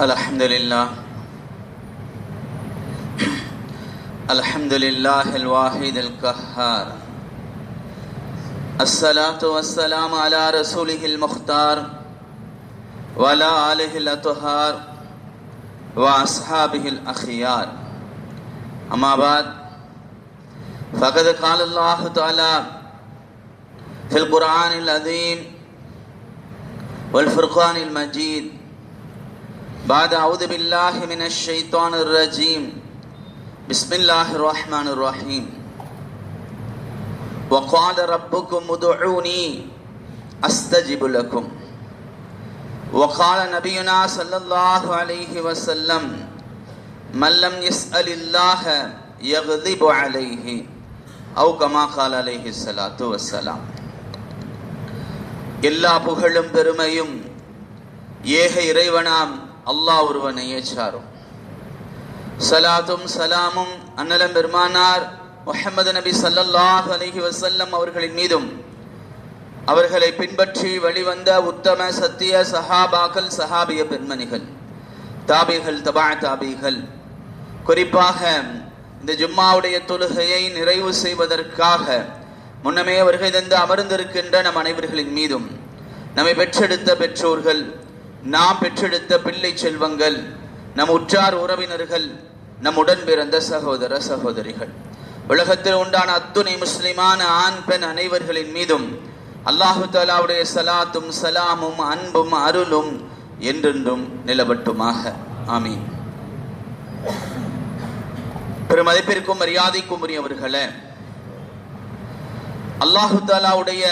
الحمد لله الواحد القهار. الصلاة والسلام على رسوله المختار وعلى آله الأطهار وأصحابه الأخيار. أما بعد، فقد قال الله تعالى في القرآن العظيم والفرقان المجيد بعد أعوذ بالله من الشيطان الرجيم بسم الله الرحمن الرحيم. وقال ربكم ادعوني أستجب لكم. وقال نبينا صلى الله عليه وسلم من لم يسأل الله يغضب عليه أو كما قال عليه الصلاة والسلام. எல்லா புகழும் பெருமையும் ஏக இறைவனாம் அல்லாஹ் ஒருவனையே சாரும். சலாத்தும் சலாமும் அன்னலம் பெருமானார் முஹம்மது நபி ஸல்லல்லாஹு அலைஹி வஸல்லம் அவர்களின் மீதும் அவர்களை பின்பற்றி வழிவந்த உத்தம சத்திய சஹாபாக்கள், சஹாபிய பெண்மணிகள், தாபிகள், தபா தாபிகள், குறிப்பாக இந்த ஜும்மாவுடைய தொழுகையை நிறைவு செய்வதற்காக முன்னமே வருகை தந்து அமர்ந்திருக்கின்ற நம் அனைவர்களின் மீதும், நம்மை பெற்றெடுத்த பெற்றோர்கள், நாம் பெற்றெடுத்த பிள்ளை செல்வங்கள், நம் உற்றார் உறவினர்கள், நம் உடன் பிறந்த சகோதர சகோதரிகள், உலகத்தில் உண்டான அத்துணை முஸ்லிமான ஆண் பெண் அனைவர்களின் மீதும் அல்லாஹு தஆலாவுடைய சலாத்தும் சலாமும் அன்பும் அருளும் என்றென்றும் நிலவட்டுமாக. ஆமீன். பெருமதிப்பிற்கும் மரியாதைக்கும் உரியவர்களே, அல்லாஹு தஆலாவுடைய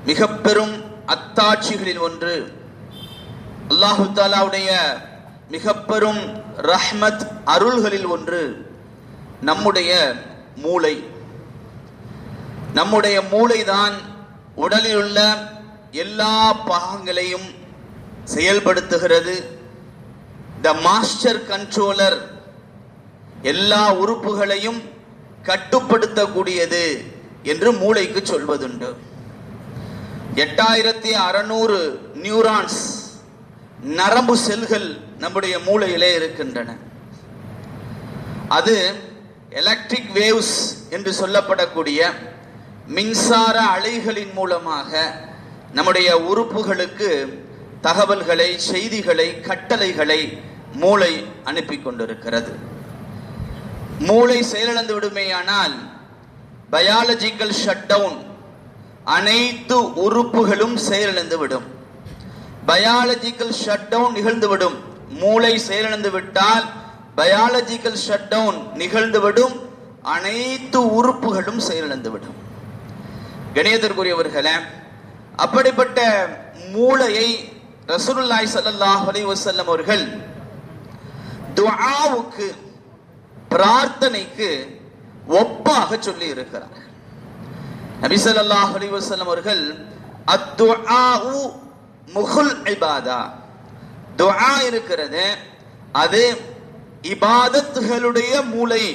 மிக பெரும் அத்தாட்சிகளில் ஒன்று, அல்லாஹு தஆலாவுடைய மிக பெரும் ரஹ்மத் அருள்களில் ஒன்று நம்முடைய மூளை. நம்முடைய மூளைதான் உடலில் உள்ள எல்லா பாகங்களையும் செயல்படுத்துகிறது. த மாஸ்டர் கண்ட்ரோலர், எல்லா உறுப்புகளையும் கட்டுப்படுத்தக்கூடியது என்று மூளைக்கு சொல்வதுண்டு. 8600 நியூரான்ஸ், நரம்பு செல்கள் நம்முடைய மூளையிலே இருக்கின்றன. அது எலக்ட்ரிக் வேவ்ஸ் என்று சொல்லப்படக்கூடிய மின்சார அலைகளின் மூலமாக நம்முடைய உறுப்புகளுக்கு தகவல்களை, செய்திகளை, கட்டளைகளை மூளை அனுப்பி கொண்டிருக்கிறது. மூளை செயலிழந்து விடுமேயானால் பயாலஜிக்கல் ஷட் டவுன், அனைத்து உறுப்புகளும் செயலிழந்து விடும். பயாலஜிக்கல் ஷட் டவுன் நிகழ்ந்துவிடும். மூளை செயலிழந்து விட்டால் பயாலஜிக்கல் ஷட் டவுன் நிகழ்ந்துவிடும், அனைத்து உறுப்புகளும் செயலிழந்துவிடும். கணியத்திற்குரியவர்களே, அப்படிப்பட்ட மூளையை ரசூலுல்லாஹி ஸல்லல்லாஹு அலைஹி வஸல்லம் அவர்கள் துஆவுக்கு, பிரார்த்தனைக்கு ஒப்பாக சொல்லி இருக்கிறார். நபி ஸல்லல்லாஹு அலைஹி வஸல்லம் அவர்கள் அத்துஆஉ முகுல் இபாதா, துஆ இருக்கிறது, அது இபாதத்துகளுடைய மூளை,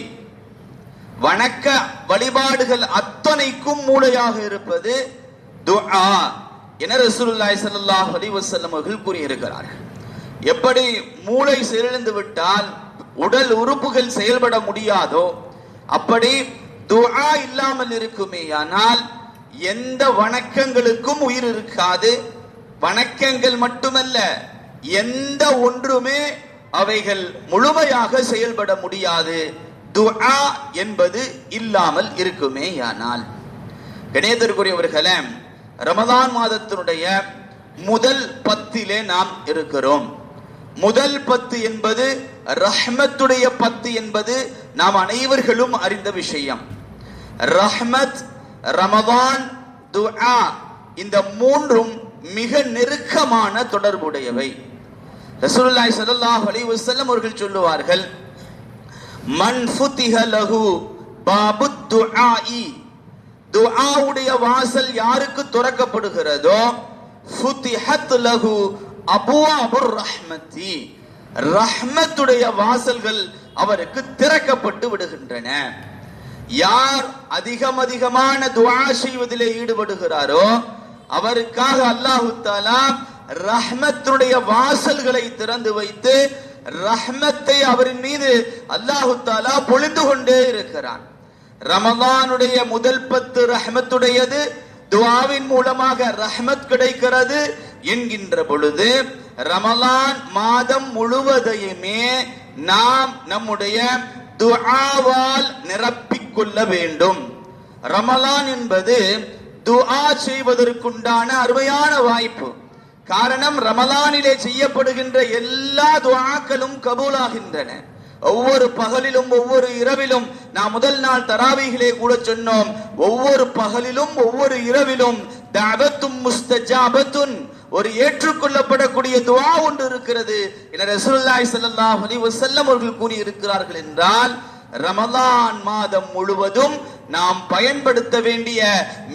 வணக்க வழிபாடுகள் அத்தனைக்கும் மூளையாக இருப்பது துஆ என ரசூலுல்லாஹி ஸல்லல்லாஹு அலைஹி வஸல்லம் அவர்கள் கூறியிருக்கிறார்கள். எப்படி மூளை செயலிழந்து விட்டால் உடல் உறுப்புகள் செயல்பட முடியாதோ, அப்படி துஆ இல்லாமல் இருக்குமேயானால் எந்த வணக்கங்களுக்கும் உயிர் இருக்காது. வணக்கங்கள் மட்டுமல்ல, எந்த ஒன்றுமே அவைகள் முழுமையாக செயல்பட முடியாது. துஆ என்பது இல்லாமல் இருக்குமேயானால். கணேதற்குரியவர்களே, ரமதான் மாதத்தினுடைய முதல் 10 நாம் இருக்கிறோம். முதல் 10 என்பது ரஹ்மத்துடைய 10 என்பது நாம் அனைவர்களும் அறிந்த விஷயம். ரஹ்மத், ரமதான், துஆ, இந்த மூன்றும் மிக நெருக்கமான தொடர்புடையவை. ரசூலுல்லாஹி ஸல்லல்லாஹு அலைஹி வஸல்லம் அவர்கள் சொல்லுவார்கள், மன் ஃபுதிஹ லஹு பாபுத் துஆஇ, துஆவுடைய வாசல் யாருக்கு திறக்கப்படுகிறதோ, ஃபுதிஹத் லஹு அபுவாபுர் ரஹ்மதி, ரஹ்மத்துடைய வாசல்கள் அவருக்கு திறக்கப்பட்டு விடுகின்றன. யார் அதிகமான துஆ செய்வதிலே ஈடுபடுகிறாரோ அவருக்காக அல்லாஹு தஆலா ரஹ்மத்துடைய வாசல்களை திறந்து வைத்து ரஹ்மத்தை அவரின் மீது அல்லாஹு தஆலா பொழிந்து கொண்டே இருக்கிறான். ரமலானுடைய முதல் 10 ரஹ்மத்துடையது, துஆவின் மூலமாக ரஹ்மத் கிடைக்கிறது என்கின்ற பொழுது ரமலான் மாதம் முழுவதையுமே நாம் நம்முடைய துஆவால் நிரப்பிக் கொள்ள வேண்டும். ரமலான் என்பது துஆ செய்வதற்குண்டான அருமையான வாய்ப்பு. காரணம், ரமலானிலே செய்யப்படுகின்ற எல்லா துஆக்களும் கபூலாகின்றன. ஒவ்வொரு பகலிலும் ஒவ்வொரு இரவிலும், நாம் முதல் நாள் தராவீஹிலே கூட சொன்னோம், ஒவ்வொரு பகலிலும் ஒவ்வொரு இரவிலும் தஅவத்தும் முஸ்தஜாபத்துன், ஒரு ஏற்றுக்கொள்ளப்படக்கூடிய துஆ ஒன்று இருக்கிறது என ரசூலுல்லாஹி ஸல்லல்லாஹு அலைஹி வஸல்லம் அவர்கள் கூறி இருக்கிறார்கள். என்றால் ரமலான் மாதம் முழுவதும் நாம் பயன்படுத்த வேண்டிய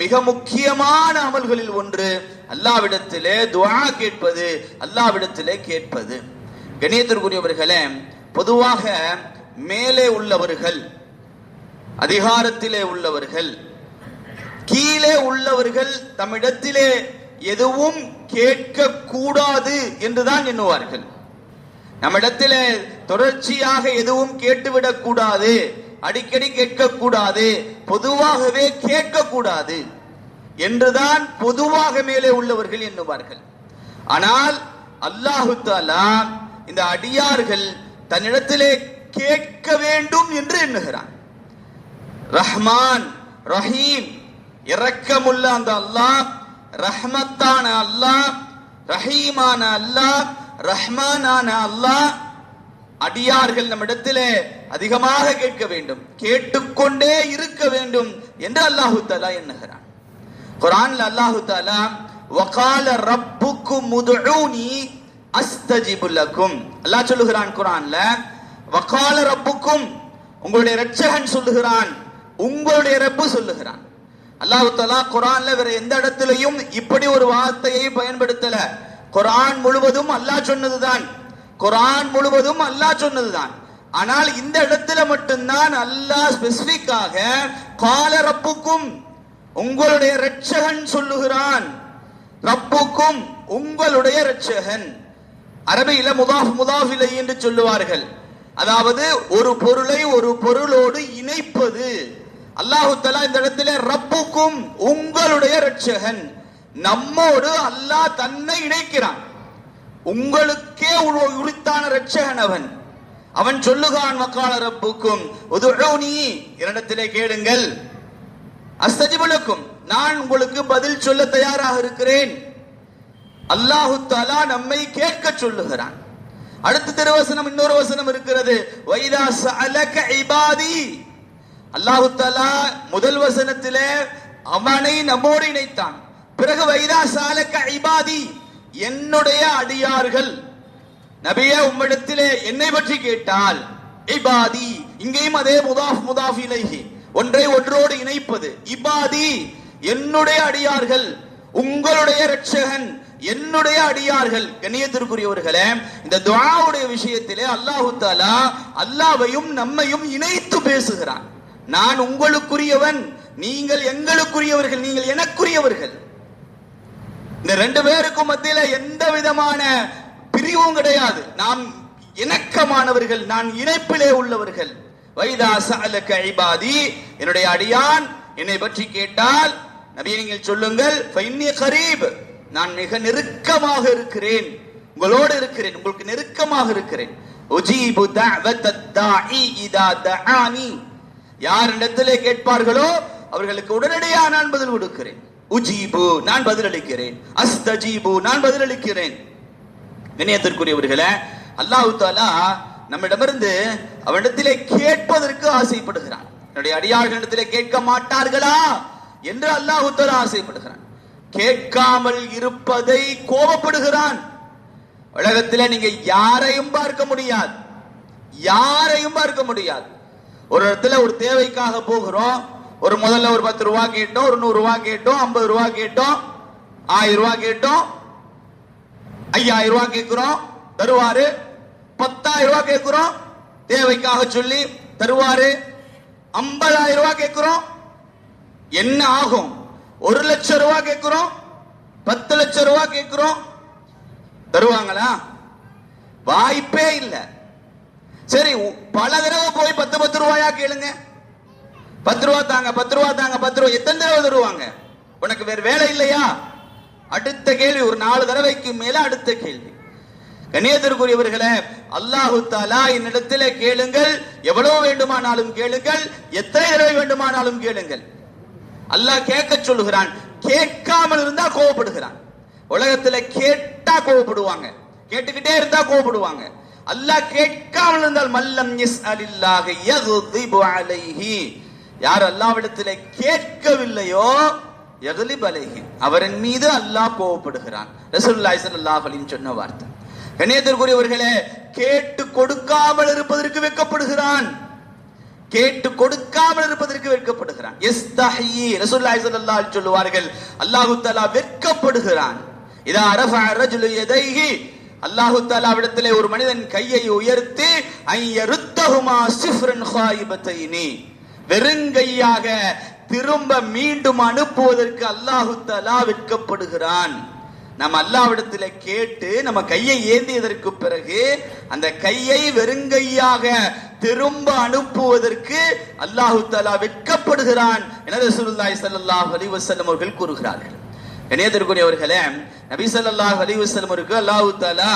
மிக முக்கியமான அமல்களில் ஒன்று அல்லாஹ்விடத்திலே துஆ கேட்பது, அல்லாஹ்விடத்திலே கேட்பது. கண்ணியத்திற்குரியவர்களே, பொதுவாக மேலே உள்ளவர்கள், அதிகாரத்திலே உள்ளவர்கள், கீழே உள்ளவர்கள் தம்மிடத்திலே எதுவும் கேட்க கூடாது என்றுதான் எண்ணுவார்கள். நம்மிடத்திலே தொடர்ச்சியாக எதுவும் கேட்டுவிடக் கூடாது, அடிக்கடி கேட்கக்கூடாது, பொதுவாகவே கேட்கக்கூடாது என்றுதான் பொதுவாக மேலே உள்ளவர்கள் எண்ணுவார்கள். ஆனால் அல்லாஹு தஆலா இந்த அடியார்கள் தன்னிடத்திலே கேட்க வேண்டும் என்று எண்ணுகிறான். ரஹ்மான் ரஹீம், இரக்கமுள்ள அந்த அல்லாஹ், ரஹ்மத்தான அல்லாஹ், ரஹீமான அல்லாஹ், ரஹ்மானான அல்லாஹ் அடியார்கள் நம்மிடத்திலே அதிகமாக கேட்க வேண்டும், கேட்டுக்கொண்டே இருக்க வேண்டும் என்று அல்லாஹு தஆலா எண்ணுகிறான். குர்ஆன்ல அல்லாஹு தஆலா வகால ரப்புக்கும் உதுஊனி அஸ்தஜிபு லக்கும், அல்லாஹ் சொல்லுகிறான் குர்ஆன்ல, வகால ரப்புக்கும், உங்களுடைய இரட்சகன் சொல்லுகிறான், உங்களுடைய ரப்பு சொல்லுகிறான். அல்லாஹ் தஆலா குர்ஆன்ல வேற எந்த இடத்திலையும் இப்படி ஒரு வார்த்தையை பயன்படுத்தல. குர்ஆன் முழுவதும் அல்லாஹ் சொன்னதுதான், குர்ஆன் முழுவதும் அல்லாஹ் சொன்னதுதான். ஆனால் இந்த இடத்துல மட்டும்தான் அல்லாஹ் ஸ்பெசிபிக்காக கால ரப்புக்கும், உங்களுடைய இரட்சகன் சொல்லுகிறான், ரப்புக்கும் உங்களுடைய இரட்சகன். அரபியில முதாஃப் முதாஃப் இலைஹி என்று சொல்லுவார்கள். அதாவது ஒரு பொருளை ஒரு பொருளோடு இணைப்பது. அல்லாஹு தஆலா இந்த இடத்துல ரப்புக்கும் உங்களுடைய இரட்சகன், நம்மோடு அல்லாஹ் தன்னை இணைக்கிறான். உங்களுக்கே உரித்தான இரட்சகன் அவன். அவன் சொல்லுகிறான் வகால ரப்புக்கும் உதுஊனி, என்னிடத்திலே கேளுங்கள், அஸ்தஜிபு லக்கும், நான் உங்களுக்கு பதில் சொல்ல தயாராக இருக்கிறேன். அல்லாஹு தஆலா நம்மை கேட்க சொல்லுகிறான். அடுத்த திருவசனம், இன்னொரு வசனம் இருக்கிறது, வைதா சஅலக இபாதி. அல்லாஹு தஆலா முதல் வசனத்திலே அவனை நம்மோடு இணைத்தான். பிறகு வைதா சஅலக இபாதி, என்னுடைய அடியார்கள், நபியே உம்மிடத்திலே என்னை பற்றி கேட்டால், இபாதி, இங்கேயும் அதே முதாஃப் முதாஃப் இலைஹி, ஒன்றை ஒன்றோடு இணைப்பது. இபாதி என்னுடைய அடியார்கள், உங்களுடைய இரட்சகன் என்னுடைய அடியார்கள். கண்ணியத்திற்குரியவர்களே, இந்த துஆவுடைய விஷயத்திலே அல்லாஹு தஆலா அல்லாஹ்வையும் நம்மையும் இணைத்து பேசுகிறான். நான் உங்களுக்குரியவன், நீங்கள் எங்களுக்குரியவர்கள், நீங்கள் எனக்குரியவர்கள். இந்த ரெண்டு பேருக்கும் மத்தியில எந்த விதமான பிரிவும் கிடையாது. நாம் இணக்கமானவர்கள், நான் இணைப்பிலே உள்ளவர்கள். வைதா சஅலக இபாதி, என்னுடைய அடியான் என்னை பற்றி கேட்டால் நபியே நீங்கள் சொல்லுங்கள், ஃபைன்னி கரீப், நான் மிக நெருக்கமாக இருக்கிறேன், உங்களோடு இருக்கிறேன், உங்களுக்கு நெருக்கமாக இருக்கிறேன். உஜீபு தஅவத்தத் தாஇ இதா தஆனி, யார் இடத்திலே கேட்பார்களோ அவர்களுக்கு உடனடியாக நான் பதில் கொடுக்கிறேன். உஜீபு, நான் பதிலளிக்கிறேன். அஸ்தஜீபு, நான் பதிலளிக்கிறேன். கண்ணியத்திற்குரியவர்களே, அல்லாஹ் தஆலா நம்மிடமிருந்து அவனிடத்திலே கேட்பதற்கு ஆசைப்படுகிறான். என்னுடைய அடியார்களிடத்திலே கேட்க மாட்டார்களா என்று அல்லாஹ் தஆலா ஆசைப்படுகிறான். கேட்காமல் இருப்பதை கோபப்படுகிறான். உலகத்திலே நீங்க யாரையும் பார்க்க முடியாது, யாரையும் பார்க்க முடியாது. ஒரு இடத்துல ஒரு தேவைக்காக போகிறோம், ஒரு முதல்ல ஒரு 10 ரூபாய் கேட்டோம், ஒரு 100 ரூபாய் கேட்டோம், 50 ரூபாய் கேட்டோம், 1000 ரூபாய் கேட்டோம், 5000 ரூபாய் கேட்கிறோம், தருவாரு. 10000 ரூபாய் கேட்கிறோம், தேவைக்காக சொல்லி தருவாரு. 50000 ரூபாய் கேட்கிறோம், என்ன ஆகும்? 1 லட்சம் ரூபாய் கேட்கிறோம், 10 லட்சம் ரூபாய் கேட்கிறோம், தருவாங்களா? வாய்ப்பே இல்லை. சரி, பல தடவை போய் 10 ரூபாயா கேளுங்க. 10 ரூபா தாங்க, 10 ரூபா தாங்க, 10 ரூபா. எத்தனை தடவை தருவாங்க? உனக்கு வேற வேலை இல்லையா? அடுத்த கேள்வி. ஒரு 4 தடவைக்கு மேல அடுத்த கேள்வி. கண்ணியத்திற்குரியவர்களே, அல்லாஹு தஆலா என்னிடத்திலே கேளுங்கள், எவ்வளவு வேண்டுமானாலும் கேளுங்கள், எத்தனை தடவை வேண்டுமானாலும் கேளுங்கள். அல்லாஹ் கேட்க சொல்லுகிறான். கேட்காமல் இருந்தா கோபப்படுகிறான். உலகத்துல கேட்டா கோபப்படுவாங்க, கேட்டுக்கிட்டே இருந்தா கோபப்படுவாங்க. அல்லாஹ் கேட்காமல் இருந்தால் மல்லம் யஸ்அலில்லாஹ யக்திபு அலைஹி. யார் அல்லாஹ்விடத்திலே கேட்கவில்லையோ யக்லிப் அலைஹி, அவரின் மீது அல்லாஹ் கோபப்படுகிறான். ரசூலுல்லாஹி ஸல்லல்லாஹு அலைஹி வஸல்லம் சொன்ன வார்த்தை. கண்ணியத்திற்குரியவர்களே, கேட்டு கொடுக்காமல் இருப்பதற்கு வெட்கப்படுகிறான். கேட்டு கொடுக்காமல் இருப்பதற்கு வெட்கப்படுகிறான். யஸ்தஹி, ரசூலுல்லாஹி ஸல்லல்லாஹு அலைஹி சொல்லுவார்கள், அல்லாஹ் தஆலா வெட்கப்படுகிறான். இதா ரஃபஅ ரஜுலு யதைஹி, அல்லாஹ் தஆலாவிடத்திலே ஒரு மனிதன் கையை உயர்த்தி ஐயருத்தஹுமா சிஃப்ரன் காயிபத்தைனி, வெறுங்கையாக திரும்ப மீண்டும் அனுப்புவதற்கு அல்லாஹ் தஆலா வெட்கப்படுகிறான். நம்ம அல்லாஹ்விடத்திலே கேட்டு நம்ம கையை ஏந்தியதற்கு பிறகு அந்த கையை வெறுங்கையாக திரும்ப அனுப்புவதற்கு அல்லாஹ் தஆலா வெட்கப்படுகிறான் என ரசூலுல்லாஹி ஸல்லல்லாஹு அலைஹி வஸல்லம் அவர்கள் கூறுகிறார்கள். கண்ணியத்திற்குரியவர்களே, நபி ஸல்லல்லாஹு அலைஹி வஸல்லம் அவருக்கு அல்லாஹ் தஆலா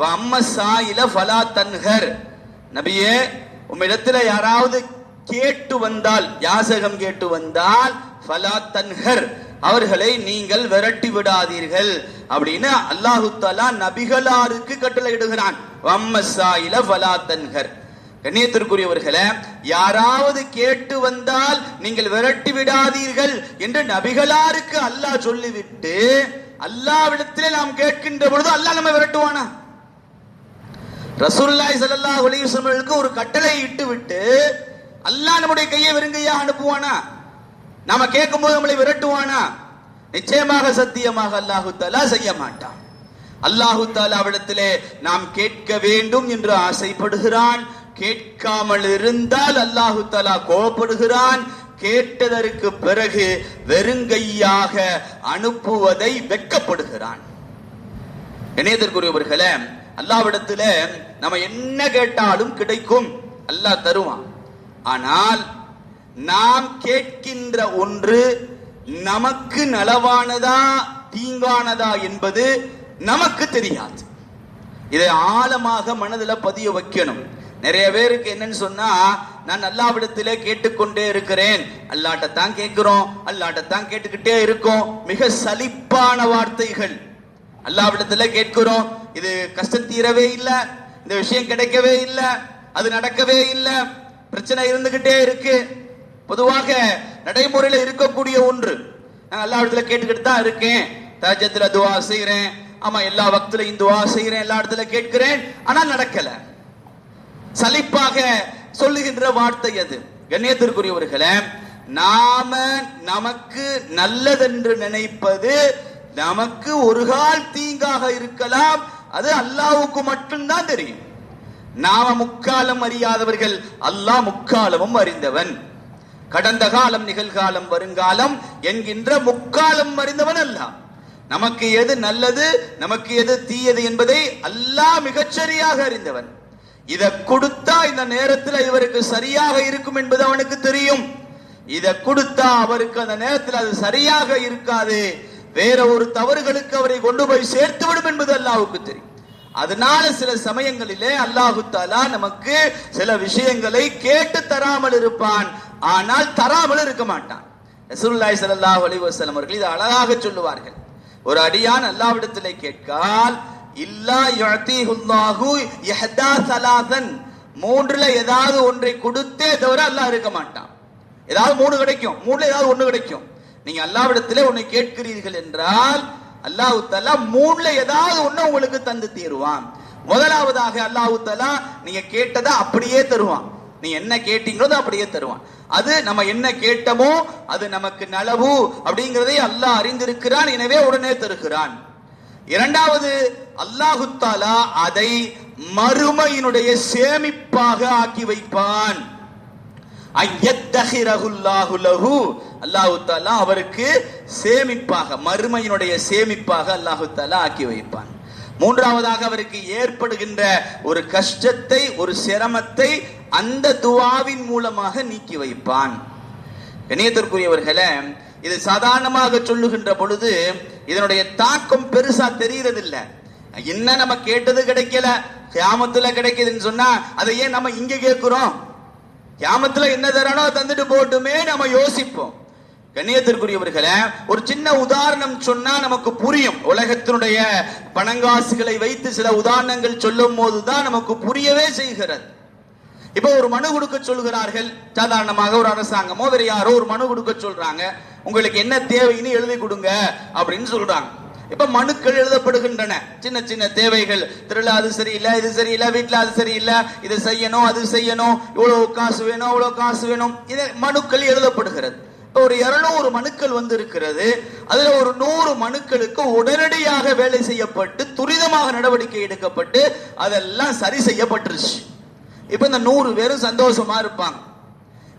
வ அம்ம ஸாயில ஃபலா தன்ஹர், நபியே உம்மிடத்துல யாராவது கேட்டு வந்தால், யாசகம் கேட்டு வந்தால், ஃபலா தன்ஹர், அவர்களை நீங்கள் விரட்டி விடாதீர்கள் அப்படின்னு அல்லாஹ் தஆலா நபிகளாருக்கு கட்டளை இடுகிறான். வ அம்ம ஸாயில ஃபலா தன்ஹர். கண்ணியத்திற்குரியவர்களே, யாராவது கேட்டு வந்தால் நீங்கள் விரட்டி விடாதீர்கள் என்று நபிகளாருக்கு அல்லாஹ் சொல்லிவிட்டு அல்லாஹ்விடத்திலே நாம் கேட்கின்ற பொழுது அல்லாஹ் நம்ம விரட்டுவானா? ரசூலுல்லாஹி ஸல்லல்லாஹு அலைஹி வஸல்லம் ஒரு கட்டளை இட்டு விட்டு அல்லாஹ் நம்முடைய கையை வெறுங்கையா அனுப்புவானா? நாம கேட்கும் போது நம்மளை விரட்டுவானா? நிச்சயமாக சத்தியமாக அல்லாஹ் தஆலா செய்ய மாட்டான். அல்லாஹ் தஆலாவிடத்திலே நாம் கேட்க வேண்டும் என்று ஆசைப்படுகிறான். கேட்காமல் இருந்தால் அல்லாஹ் தஆலா கோபப்படுகிறான். கேட்டதற்கு பிறகு வெறுங்கையாக அனுப்புவதை வெட்கப்படுகிறான். இணையத்திற்குரியவர்களே, அல்லாஹ்விடத்துல நம்ம என்ன கேட்டாலும் கிடைக்கும், அல்லாஹ் தருவான். ஆனால் நாம் கேட்கின்ற ஒன்று நமக்கு நலவானதா தீங்கானதா என்பது நமக்கு தெரியாது. இதை ஆழமாக மனதில் பதிய வைக்கணும். நிறைய பேருக்கு என்னன்னு சொன்னா, நான் அல்லாஹ்விடத்திலே கேட்டுக்கொண்டே இருக்கிறேன், அல்லாஹ்ட்டத்தான் கேட்கிறோம், அல்லாஹ்ட்டத்தான் கேட்டுக்கிட்டே இருக்கோம். மிக சலிப்பான வார்த்தைகள். அல்லாஹ்விடத்திலே கேட்கிறோம், இது கஷ்டம் தீரவே இல்லை, இந்த விஷயம் கிடைக்கவே இல்லை, அது நடக்கவே இல்லை, பிரச்சனை இருந்துகிட்டே இருக்கு. பொதுவாக நடைமுறையில இருக்கக்கூடிய ஒன்று. நான் அல்லாஹ்விடத்துல கேட்டுக்கிட்டு தான் இருக்கேன், தஹஜ்ஜுத்ல துஆ செய்றேன், ஆமா எல்லா வக்திலையும் துஆ செய்றேன், எல்லா இடத்துல கேட்கிறேன், ஆனா நடக்கல. சலிப்பாக சொல்லுகின்ற வார்த்தை அது. கண்ணியத்திற்குரியவர்களே, நாம நமக்கு நல்லதென்று நினைப்பது நமக்கு ஒரு கால் தீங்காக இருக்கலாம். அது அல்லாஹ்வுக்கு மட்டும்தான் தெரியும். நாம முக்காலம் அறியாதவர்கள், அல்லாஹ் முக்காலமும் அறிந்தவன். கடந்த காலம், நிகழ்காலம், வருங்காலம் என்கின்ற முக்காலம் அறிந்தவன் அல்லாஹ். நமக்கு எது நல்லது, நமக்கு எது தீயது என்பதை அல்லாஹ் மிகச்சரியாக அறிந்தவன். இதை கொடுத்தா இந்த நேரத்தில் இவருக்கு சரியாக இருக்கும் என்பது அவனுக்கு தெரியும். இதை கொடுத்தா அவருக்கு அந்த நேரத்தில் அது சரியாக இருக்காது, வேற ஒரு தவறுகளுக்கு அவரை கொண்டு போய் சேர்த்து விடும் என்பது அல்லாஹ்வுக்கு தெரியும். அதனால சில சமயங்களிலே அல்லாஹ் தஆலா நமக்கு சில விஷயங்களை கேட்டு தராமல் இருப்பான், ஆனால் தராமல் இருக்க மாட்டான். ரசூலுல்லாஹி ஸல்லல்லாஹு அலைஹி வஸல்லம் அவர்கள் இதை அழகாக சொல்லுவார்கள். ஒரு அடியான் அல்லாஹ்விடத்திலே கேட்கால், இல்லா யுஅதீஹுல்லாஹு யஹ்தா ஸலாஸன், மூன்றுல ஏதாவது ஒன்றை கொடுத்தே தவிர அல்லாஹ் இருக்க மாட்டான். ஏதாவது மூணு கிடைக்கும், மூணுல ஏதாவது ஒன்று கிடைக்கும். நீங்க அல்லாஹ்விடத்திலே ஒன்றை கேட்கிறீர்கள் என்றால் அல்லாஹ் தஆலா மூணுல ஏதாவது ஒண்ணு உங்களுக்கு தந்து தீருவான். முதலாவதாக அல்லாஹ் தஆலா நீங்க கேட்டதா அப்படியே தருவான். நீ என்ன கேட்டீங்களோ அப்படியே தருவான். அது நம்ம என்ன கேட்டமோ அது நமக்கு நலவு அப்படிங்கிறதை அல்லாஹ் அறிந்திருக்கிறான், எனவே உடனே தருகிறான். இரண்டாவது, அல்லாஹ் தஆலா அதை மறுமையினுடைய சேமிப்பாக ஆக்கி வைப்பான். அல்லாஹ் தஆலா அவருக்கு சேமிப்பாக, மறுமையினுடைய சேமிப்பாக அல்லாஹ் தஆலா ஆக்கி வைப்பான். மூன்றாவதாக அவருக்கு ஏற்படுகின்ற ஒரு கஷ்டத்தை, ஒரு சிரமத்தை அந்த துஆவின் மூலமாக நீக்கி வைப்பான். கண்ணியத்திற்குரியவர்களே, இது சாதாரணமாக சொல்லுகின்ற பொழுது இதனுடைய தாக்கம் பெருசா தெரியறதில்ல. என்ன நம்ம கேட்டது கிடைக்கல, கியாமத்துல கிடைக்குதுன்னு சொன்னா அதை ஏன் நம்ம இங்க கேட்கிறோம்? கியாமத்துல என்ன தரானோ தந்துட்டு போட்டுமே நம்ம யோசிப்போம். கண்ணியத்திற்குரியவர்களே, ஒரு சின்ன உதாரணம் சொன்னா நமக்கு புரியும். உலகத்தினுடைய பணங்காசுகளை வைத்து சில உதாரணங்கள் சொல்லும் போதுதான் நமக்கு புரியவே செய்கிறது. இப்ப ஒரு மனு கொடுக்க சொல்கிறார்கள். சாதாரணமாக ஒரு அரசாங்கமோ வேற யாரோ ஒரு மனு கொடுக்க சொல்றாங்க. உங்களுக்கு என்ன தேவைன்னு எழுதி கொடுங்க அப்படின்னு சொல்றாங்க. இப்ப மனுக்கள் எழுதப்படுகின்றன. சின்ன சின்ன தேவைகள், திருவிழா அது சரியில்லை, இது சரியில்லை, வீட்டுல அது சரியில்லை, இது செய்யணும், அது செய்யணும், இவ்வளவு காசு வேணும், அவ்வளவு காசு வேணும், இது மனுக்கள் எழுதப்படுகிறது. இப்ப ஒரு 200 மனுக்கள் வந்து இருக்கிறது. அதுல ஒரு 100 மனுக்களுக்கு உடனடியாக வேலை செய்யப்பட்டு துரிதமாக நடவடிக்கை எடுக்கப்பட்டு அதெல்லாம் சரி செய்யப்பட்டுருச்சு. இப்ப இந்த 100 பேரும் சந்தோஷமா இருப்பாங்க.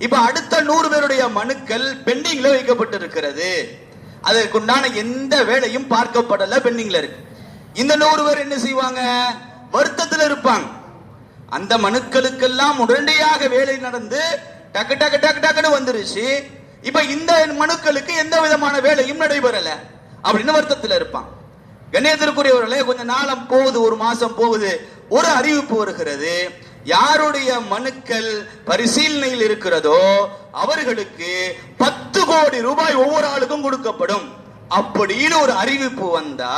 இப்ப அடுத்த 100 பேருடைய மனுக்கள் பெண்டிங்ல வைக்கப்பட்டு இருக்கிறது. அதற்குண்டான எந்த வேலையும் பார்க்கப்படல, பெண்டிங்ல இருக்கு. இந்த 100 பேர் என்ன செய்வாங்க? வருத்தத்தில் இருப்பாங்க. அந்த மனுக்களுக்கெல்லாம் உடனடியாக வேலை நடந்து டக்கு டக்கு டக்கு டக்குன்னு வந்துருச்சு. இப்ப இந்த மனுக்களுக்கு எந்த விதமான வேலையும் நடைபெறல அப்படின்னு வருத்தத்தில் இருப்பான். கண்ணியத்திற்குரியவர்களே, கொஞ்ச நாளம் போகுது, ஒரு மாசம் போகுது, ஒரு அறிவிப்பு வருகிறது. யாருடைய மனுக்கள் பரிசீலனையில் இருக்கிறதோ அவர்களுக்கு 10 கோடி ரூபாய் ஒவ்வொரு ஆளுக்கும் கொடுக்கப்படும் அப்படின்னு ஒரு அறிவிப்பு வந்தா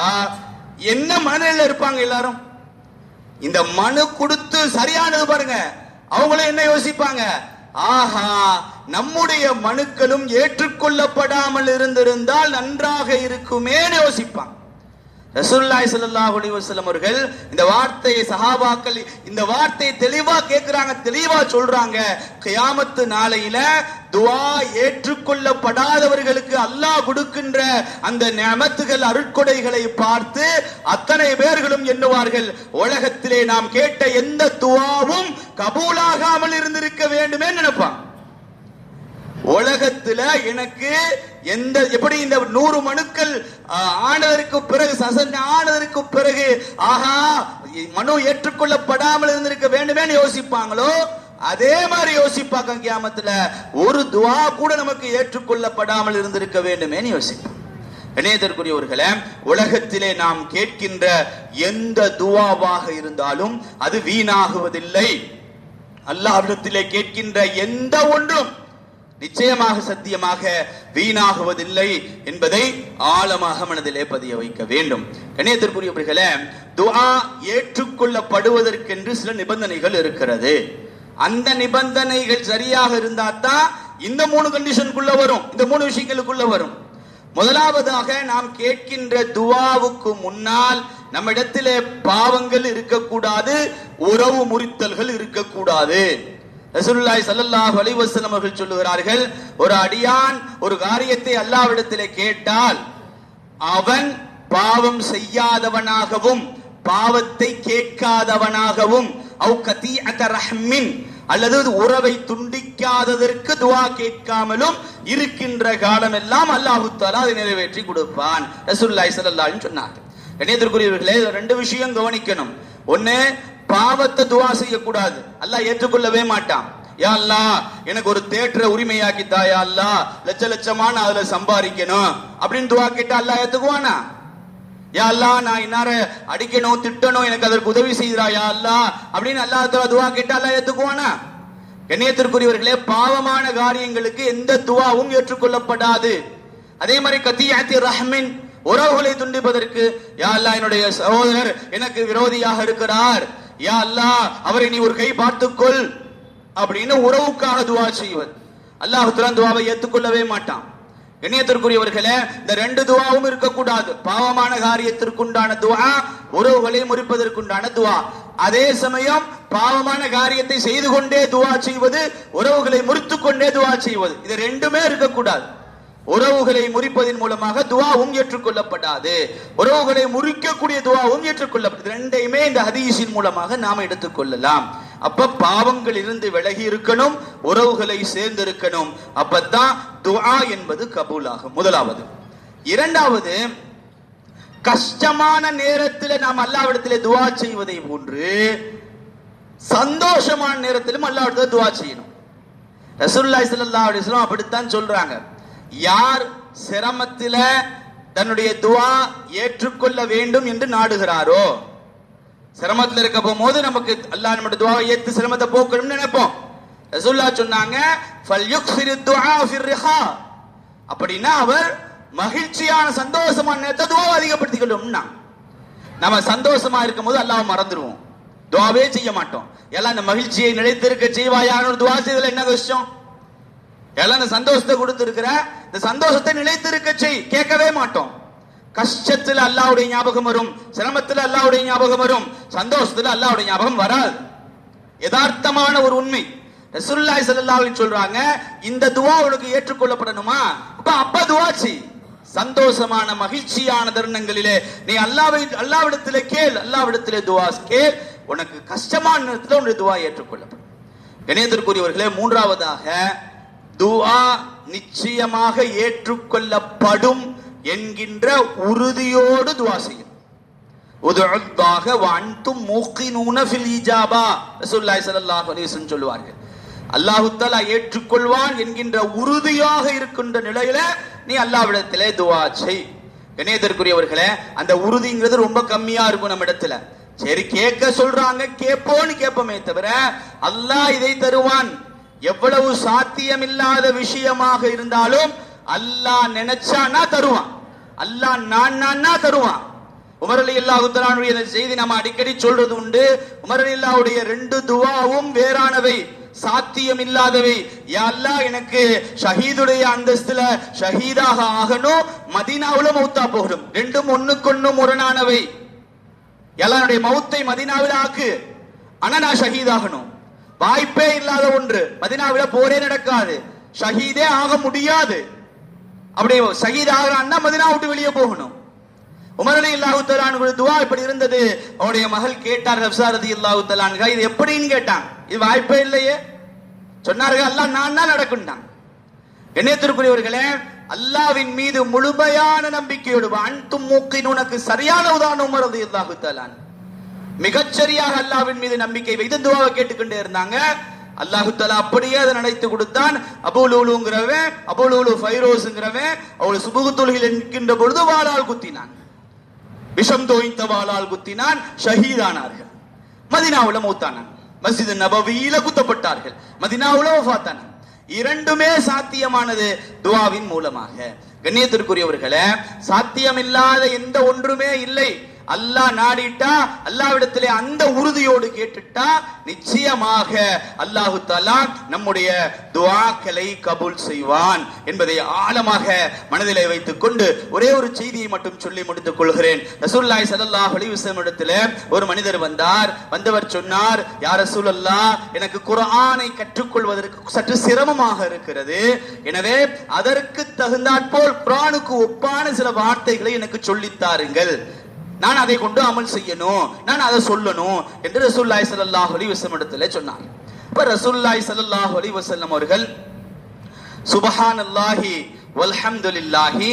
என்ன மனநிலையில இருப்பாங்க எல்லாரும்? இந்த மனு கொடுத்து சரியானது பாருங்க, அவங்களும் என்ன யோசிப்பாங்க? ஆஹா, நம்முடைய மனுக்களும் ஏற்றுக்கொள்ளப்படாமல் இருந்திருந்தால் நன்றாக இருக்குமேன்னு யோசிப்பாங்க. ரசூலுல்லாஹி ஸல்லல்லாஹு அலைஹி வஸல்லம் அவர்கள் இந்த வார்த்தையை, சஹாபாக்கள் இந்த வார்த்தையை தெளிவா கேட்கிறாங்க, தெளிவா சொல்றாங்க. கியாமத்து நாளையில துஆ ஏற்றுக்கொள்ளப்படாதவர்களுக்கு அல்லாஹ் கொடுக்கின்ற அந்த நிஅமத்துகள், அருட்கொடைகளை பார்த்து அத்தனை பேர்களும் எண்ணுவார்கள், உலகத்திலே நாம் கேட்ட எந்த துஆவும் கபூலாகாமல் இருந்திருக்க வேண்டுமே நினைப்பாங்க. உலகத்துல எனக்கு எந்த எப்படி இந்த 100 மனுக்கள் ஆனதற்கு பிறகு, சசன் ஆனதற்கு பிறகு ஆஹா மனு ஏற்றுக்கொள்ளப்படாமல் இருந்திருக்க வேண்டுமே யோசிப்பாங்களோ அதே மாதிரி யோசிப்பாங்க. கியாமத்துல ஒரு துஆ கூட நமக்கு ஏற்றுக்கொள்ளப்படாமல் இருந்திருக்க வேண்டுமே யோசிப்பாங்க. இணையத்திற்குரியவர்களே, உலகத்திலே நாம் கேட்கின்ற எந்த துஆவாக இருந்தாலும் அது வீணாகுவதில்லை. அல்லாஹ்விடத்திலே கேட்கின்ற எந்த ஒன்றும் நிச்சயமாக சத்தியமாக வீணாகுவதில்லை என்பதை ஆழமாக மனதிலே பதிய வைக்க வேண்டும். கண்ணியத்திற்குரியவர்களே, துஆ ஏற்றுக்கொள்ளப்படுவதற்கென்று சில நிபந்தனைகள் இருக்கிறது. அந்த நிபந்தனைகள் சரியாக இருந்தா தான் இந்த 3 கண்டிஷனுக்குள்ள வரும், இந்த 3 விஷயங்களுக்குள்ள வரும். முதலாவதாக, நாம் கேட்கின்ற துஆவுக்கு முன்னால் நம்மிடத்திலே பாவங்கள் இருக்கக்கூடாது, உறவு முறித்தல்கள் இருக்கக்கூடாது. ரசூலுல்லாஹி ஸல்லல்லாஹு அலைஹி வஸல்லம் அவர்கள் சொல்லுகிறார்கள், ஒரு அடியான் ஒரு காரியத்தை அல்லாஹ்விடத்திலே கேட்டால் அவன் பாவம் செய்யாதவனாகவும் பாவத்தை கேட்காதவனாகவும் அவு கதீஅத ரஹ்மின் அல்லது உறவை துண்டிக்காததற்கு துஆ கேட்காமலும் இருக்கின்ற காலம் எல்லாம் அல்லாஹ் தஆலா அதை நிறைவேற்றி கொடுப்பான். ரசூலுல்லாஹி ஸல்லல்லாஹு அலைஹி சொன்னார். கண்ணியத்திற்குரியவர்களே, 2 விஷயம் கவனிக்கணும். ஒன்னு, பாவத்தை துஆ செய்யக்கூடாது, அல்லாஹ் ஏற்றுக்கொள்ளவே மாட்டான். யா அல்லாஹ் எனக்கு ஒரு தேட்டரை உரிமையாக்கி தா, யா அல்லாஹ் லட்ச லட்சமா நான் அதுல சம்பாதிக்கணும் அப்படின்னு துஆ கேட்டா அல்லாஹ் ஏத்துக்குவானா? யா அல்லாஹ் நான் இன்னார அடிக்கணும், திட்டணும், எனக்கு அதற்கு உதவி செய்கிறா யா அல்லாஹ் அப்படின்னு அல்லாஹ் தஆலா துஆ கேட்டா அல்லாஹ் ஏத்துக்குவானா? கண்ணியத்திற்குரியவர்களே, பாவமான காரியங்களுக்கு எந்த துஆவும் ஏற்றுக்கொள்ளப்படாது. அதே மாதிரி கதீஅத்தி ரஹ்மின், உறவுகளை துண்டிப்பதற்கு, யா அல்லாஹ் என்னுடைய சகோதரர் எனக்கு விரோதியாக இருக்கிறார், யா அல்லாஹ் அவரை நீ ஒரு கை பார்த்துக்கொள் அப்படின்னு உறவுக்காக துஆ செய்வது, அல்லாஹ் தஆலா துஆவை ஏற்றுக்கொள்ளவே மாட்டான். கண்ணியத்திற்குரியவர்களே, இந்த 2 துஆவும் இருக்கக்கூடாது. பாவமான காரியத்திற்குண்டான துஆ, உறவுகளை முறிப்பதற்குண்டான துஆ. அதே சமயம் பாவமான காரியத்தை செய்து கொண்டே துஆ செய்வது, உறவுகளை முறித்துக் கொண்டே துஆ செய்வது, இது 2மே இருக்கக்கூடாது. உறவுகளை முறிப்பதன் மூலமாக துஆவும் ஏற்றுக்கொள்ளப்படாது, உறவுகளை முறிக்கக்கூடிய துஆவும் ஏற்றுக்கொள்ளப்படாது. 2யுமே இந்த ஹதீஸின் மூலமாக நாம் எடுத்துக்கொள்ளலாம். அப்ப பாவங்கள் இருந்து விலகி இருக்கணும், உறவுகளை சேர்ந்து இருக்கணும், அப்பதான் துஆ என்பது கபூலாகும். முதலாவது. இரண்டாவது, கஷ்டமான நேரத்தில் நாம் அல்லாஹ்விடத்திலே துஆ செய்வதை போன்று சந்தோஷமான நேரத்திலும் அல்லாஹ்விடத்திலே துஆ செய்யணும். ரசூலுல்லாஹி ஸல்லல்லாஹு அலைஹி வஸல்லம் அப்படித்தான் சொல்றாங்க. யார் சிரமத்தில தன்னுடைய துஆ ஏற்றுக்கொள்ள வேண்டும் என்று நாடுகிறாரோ, சிரமத்தில் இருக்க போகும்போது நமக்கு அல்லாஹ் நம்முடைய துஆவை ஏத்து சிரமத்தை போக்கணும்னு நினைப்போம். ரசூலுல்லாஹ் சொன்னாங்க ஃபல்யுக்ஸிரு துஆ ஃபிர் ரிஹா, அப்படின்னா அவர் மகிழ்ச்சியான சந்தோஷமான நேரத்தை துஆவை அதிகப்படுத்திக்கணும்னா. நம்ம சந்தோஷமா இருக்கும்போது அல்லாஹ்வை மறந்துடுவோம், துஆவே செய்ய மாட்டோம். எல்லாம் இந்த மகிழ்ச்சியை நிலைத்திருக்க செய்வாயான ஒரு துஆ செய்தல என்ன கஷ்டம்? எல்லாம் இந்த சந்தோஷத்தை கொடுத்திருக்கிற இந்த சந்தோஷத்தை நிலைத்திருக்க செய், கேட்கவே மாட்டோம். கஷ்டத்துல அல்லாஹ்வுடைய ஞாபகம் வரும், சிரமத்துல அல்லாஹ்வுடைய ஞாபகம் வரும், சந்தோஷத்துல அல்லாஹ்வுடைய ஞாபகம் வராது. யதார்த்தமான ஒரு உண்மை. ரசூலுல்லாஹி ஸல்லல்லாஹு அலைஹி சொல்றாங்க, இந்த துஆ உனக்கு ஏற்றுக்கொள்ளப்படணுமா, அப்ப துஆ செய். சந்தோஷமான மகிழ்ச்சியான தருணங்களிலே நீ அல்லாஹ்விடத்திலே கேள், அல்லாஹ்விடத்திலே துஆ கேள், உனக்கு கஷ்டமான நேரத்தில் உன்னுடைய துஆ ஏற்றுக்கொள்ளப்படும். கணேசருக்குரியவர்களே, மூன்றாவதாக துஆ நிச்சயமாக ஏற்றுக்கொள்ளப்படும் என்கின்ற உறுதியோடு துஆ செய்யும். உதுல்லாஹ வ அன்தும் மூகினூன ஃபில் இஜாபா, ரசூலுல்லாஹி ஸல்லல்லாஹு அலைஹி வஸல்லம் சொல்வார்கள். அல்லாஹ் தஆலா ஏற்றுக்கொள்வான் என்கின்ற உறுதியாக இருக்கின்ற நிலையில நீ அல்லாஹ்விடத்திலே துஆ செய். கணேசருக்குரியவர்களே, அந்த உறுதிங்கிறது ரொம்ப கம்மியா இருக்கும் நம்ம இடத்துல. சரி கேட்க சொல்றாங்க, கேட்போன்னு கேட்போமே தவிர அல்லாஹ் இதை தருவான், எவ்வளவு சாத்தியமில்லாத விஷயமாக இருந்தாலும் அல்லாஹ் நினைச்சானா தருவான், அல்லாஹ் நான் தருவான். உமர் ரலியல்லாஹு தஆலாவுடைய செய்தி நம்ம அடிக்கடி சொல்றது உண்டு. உமர் ரலியல்லாஹுடைய 2 துஆவும் வேறானவை, சாத்தியம் இல்லாதவை. யா அல்லாஹ், எனக்கு ஷஹீதுடைய அந்தஸ்துல ஷஹீதாக ஆகணும், மதீனாவுல மௌத்தா போகணும். ரெண்டும் ஒண்ணுக்கொண்ணு முரணானவை. எல்லாருடைய மௌத்தை மதீனாவில் ஆக்கு, ஆனா நான் ஷஹீதாகணும். வாய்ப்பே இல்லாத ஒன்று, மதீனாவில போரே நடக்காது, ஷஹீதே ஆக முடியாது. அப்படி ஷஹீத் ஆகிறான்னா மதீனா விட்டு வெளியே போகணும். உமர் ரலியல்லாஹு தஆலா அன்ஹு துஆ இப்படி இருந்தது. அவருடைய மகள் கேட்டார், ஹப்ஸா ரலியல்லாஹு தஆலா அன்ஹா, இது எப்படின்னு கேட்டாங்க. இது வாய்ப்பே இல்லையே. சொன்னார்கள் அல்லாஹ் நான் தான் நடக்குண்டான். கண்ணியத்திற்குரியவர்களே, அல்லாஹ்வின் மீது முழுமையான நம்பிக்கையோடு அன்தும் மூகினூனக்கு சரியான உதாரணம் உமர் ரலியல்லாஹு தஆலா. மிகச்சரியாக அல்லாஹ்வின் மீது நம்பிக்கை வைத்து துஆவை கேட்டுக்கொண்டே இருந்தாங்க. அல்லாஹ் தஆலா அப்படியே அதை நடத்தி கொடுத்தான். அபூலூலுங்கிறவன், அபூலூலு ஃபைரோஸ்ங்கிறவன், அவள் சுபுகு தொழுகையில் நிற்கின்ற பொழுது வாளால் குத்தினான், விஷம் தோய்ந்த வாளால் குத்தினான், ஷஹீதானார்கள். மதீனாவுல மௌத்தானான், மஸ்ஜித் நபவியில குத்தப்பட்டார்கள், மதீனாவுல வஃபாத்தானான். இரண்டுமே சாத்தியமானது துஆவின் மூலமாக. கண்ணியத்திற்குரியவர்களே, சாத்தியமில்லாத எந்த ஒன்றுமே இல்லை. அல்லாஹ் நாடிட்டா, அல்லாஹ்விடத்திலே அந்த உறுதியோடு கேட்டுட்டா நிச்சயமாக அல்லாஹு தஆலா நம்முடைய துஆக்களை கபூல் செய்வான் என்பதை ஆழமாக மனதிலே வைத்துக் கொண்டு ஒரே ஒரு செய்தியை மட்டும் சொல்லி முடித்துக் கொள்கிறேன். ரசூலுல்லாஹி ஸல்லல்லாஹு அலைஹி வஸல்லம் இடத்திலே ஒரு மனிதர் வந்தார். வந்தவர் சொன்னார், யா ரசூலல்லாஹ், எனக்கு குர்ஆனை கற்றுக்கொள்வதற்கு சற்று சிரமமாக இருக்கிறது, எனவே அதற்கு தகுந்தாற்போல் குர்ஆனுக்கு ஒப்பான சில வார்த்தைகளை எனக்கு சொல்லித் தாருங்கள், நான் அதை கொண்டு அமல் செய்யணும், நான் அதை சொல்லணும் என்று ரசூலுல்லாஹி ஸல்லல்லாஹு அலைஹி வஸல்லம் இடத்திலே சொன்னாங்க. இப்ப ரசூலுல்லாஹி ஸல்லல்லாஹு அலைஹி வஸல்லம் அவர்கள் சுப்ஹானல்லாஹி வல்ஹம்துலில்லாஹி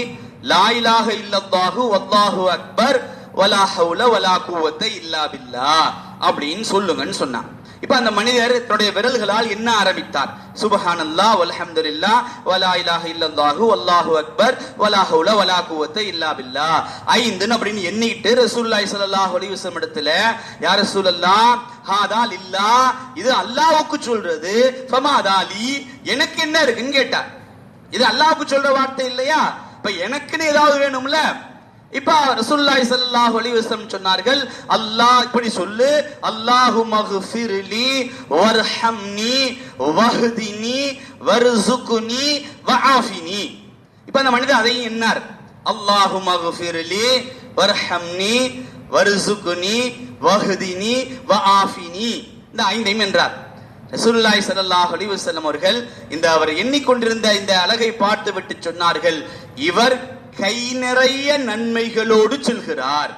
லா இலாஹ இல்லல்லாஹு வல்லாஹு அக்பர் வலா ஹவுல வலா குவத்த இல்லா பில்லாஹ் அப்படின்னு சொல்லுங்கன்னு சொன்னாங்க. இப்ப அந்த மனிதர் தன்னுடைய விரல்களால் என்ன ஆரம்பித்தார்? சுப்ஹானல்லாஹ் வல்ஹம்துலில்லாஹ் வலா இலாஹ இல்லல்லாஹு வல்லாஹு அக்பர் வலா ஹவுல வலா குவத்த இல்லா பில்லாஹ் 5 அப்படின்னு எண்ணிட்டு ரசூலுல்லாஹி ஸல்லல்லாஹு அலைஹி வஸல்லம் இடத்துல, யா ரசூலல்லாஹ், ஹாதா லில்லாஹ், இது அல்லாஹ்வுக்கு சொல்றது, ஃபமாதா லீ, எனக்கு என்ன இருக்குன்னு கேட்டார். இது அல்லாஹ்வுக்கு சொல்ற வார்த்தை இல்லையா? இப்ப எனக்குன்னு ஏதாவது வேணும்ல. இப்ப ரசூலுல்லாஹி ஸல்லல்லாஹு அலைஹி வஸல்லம் சொன்னார்கள், அல்லாஹ் இப்படி சொல்லு, அல்லாஹும்மக்ஃபிர்லி வர்ஹம்னி வஹ்தினி வர்ஸுக்னி வஆஃபினி. இப்ப அந்த மனிதர் அதையும் என்னார், அல்லாஹும்மக்ஃபிர்லி வர்ஹம்னி வர்ஸுக்னி வஹ்தினி வஆஃபினி, இந்த 5ஐயும் என்றார். ரசூலுல்லாஹி ஸல்லல்லாஹு அலைஹி வஸல்லம் அவர்கள் இந்த அவர் எண்ணிக்கொண்டிருந்த இந்த அழகை பார்த்து விட்டு சொன்னார்கள், இவர் கை நிறைய நன்மைகளோடு செல்கிறார்.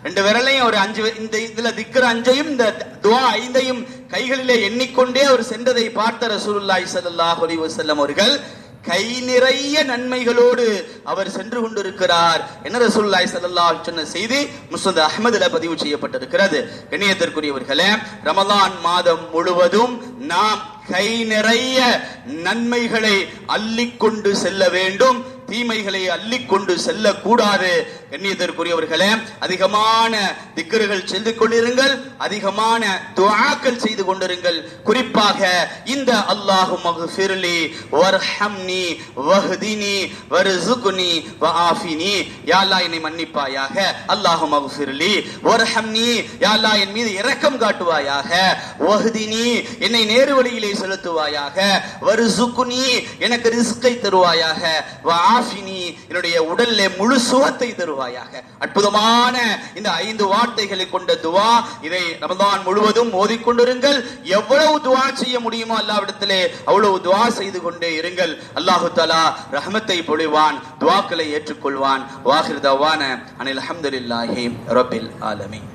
2 விரலையும் ஒரு 5, இந்த இதுல திக்ர் 5ஐயும் இந்த துஆ 5ஐயும் கைகளிலே எண்ணிக்கொண்டே அவர் சென்றதை பார்த்த ரசூலுல்லாஹி ஸல்லல்லாஹு அலைஹி வஸல்லம் அவர்கள் கை நிறைய நன்மைகளோடு அவர் சென்று கொண்டிருக்கிறார் என ரசூலுல்லாஹி ஸல்லல்லாஹு அலைஹி வஸல்லம் சொன்ன செய்தி முஸ்னத் அஹ்மதுல பதிவு செய்யப்பட்டிருக்கிறது. கண்ணியத்திற்குரியவர்களே, ரமலான் மாதம் முழுவதும் நாம் கை நிறைய நன்மைகளை அள்ளிக்கொண்டு செல்ல வேண்டும், தீமைகளை அள்ளிக்கொண்டு செல்லக்கூடாது. கண்ணியத்திற்குரியவர்களே, அதிகமான திக்ருகள் செய்து கொண்டிருங்கள், அதிகமான துஆக்கள் செய்து கொண்டிருங்கள். குறிப்பாக இந்த அல்லாஹு மக்ஃபிர்லி வர்ஹம்னி வஹ்தினி வர்ஸுக்னி வஆஃபினி, யா அல்லாஹ் என்னை மன்னிப்பாயாக, அல்லாஹு மக்ஃபிர்லி வர்ஹம்னி, யா அல்லாஹ் என் மீது இரக்கம் காட்டுவாயாக, வஹ்தினி என்னை நேரு வழியிலே செலுத்துவாயாக, வர்ஸுக்னி எனக்கு ரிஸ்கை தருவாயாக, வஆஃபினி என்னுடைய உடல்லே முழு சுகத்தை தருவாயாக. அற்புதமான இந்த 5 வார்த்தைகளை கொண்ட துஆ, இதை ரமலான் முழுவதும் ஓதிக்கொண்டிருங்கள். எவ்வளவு துஆ செய்ய முடியுமோ அல்லாஹ்விடத்திலே அவ்வளவு துஆ செய்து கொண்டே இருங்கள். அல்லாஹ் தஆலா ரஹ்மத்தை பொழிவான், துஆக்களை ஏற்றுக்கொள்வான். வாஹிர் தவான அனில் ஹம்துலில்லாஹி ரப்பில் ஆலமீன்.